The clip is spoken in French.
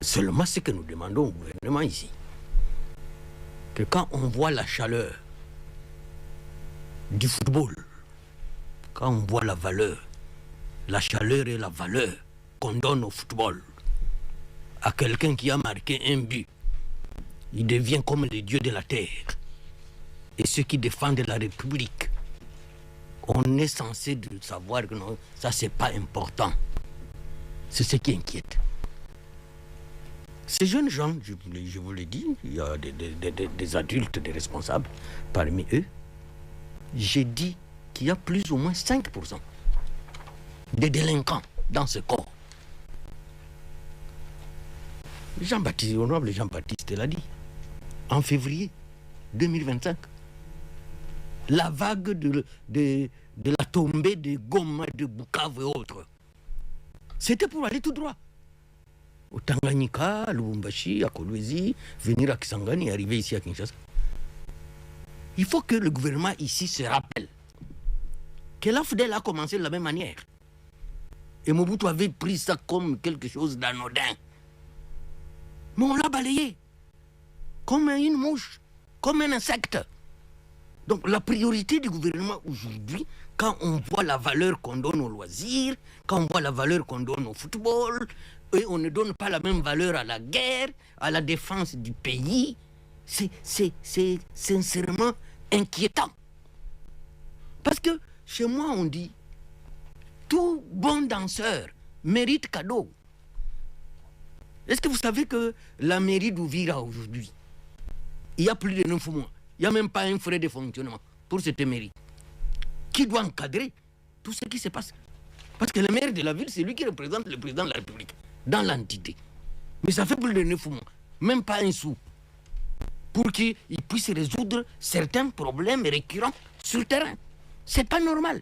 Seulement ce que nous demandons au gouvernement ici, que quand on voit la chaleur du football, quand on voit la valeur, la chaleur et la valeur qu'on donne au football, à quelqu'un qui a marqué un but, il devient comme les dieux de la terre. Et ceux qui défendent la République, on est censé savoir que non, ça c'est pas important. C'est ce qui inquiète. Ces jeunes gens, je vous l'ai dit, il y a des adultes, des responsables parmi eux. J'ai dit qu'il y a plus ou moins 5% de délinquants dans ce corps. Jean-Baptiste, honorable Jean-Baptiste l'a dit, en février 2025. La vague de la tombée de Goma, de Bukavu et autres, c'était pour aller tout droit. Au Tanganyika, à Lubumbashi, à Kolwezi, venir à Kisangani et arriver ici à Kinshasa. Il faut que le gouvernement ici se rappelle que l'AFDEL a commencé de la même manière. Et Mobutu avait pris ça comme quelque chose d'anodin. Mais on l'a balayé comme une mouche, comme un insecte. Donc la priorité du gouvernement aujourd'hui, quand on voit la valeur qu'on donne aux loisirs, quand on voit la valeur qu'on donne au football, et on ne donne pas la même valeur à la guerre, à la défense du pays, c'est sincèrement inquiétant. Parce que chez moi on dit, tout bon danseur mérite cadeau. Est-ce que vous savez que la mairie d'Ouvira aujourd'hui, il y a plus de 9 mois, il n'y a même pas un frais de fonctionnement pour cette mairie qui doit encadrer tout ce qui se passe. Parce que le maire de la ville, c'est lui qui représente le président de la République dans l'entité. Mais ça fait plus de 9 mois, même pas un sou, pour qu'il puisse résoudre certains problèmes récurrents sur le terrain. C'est pas normal.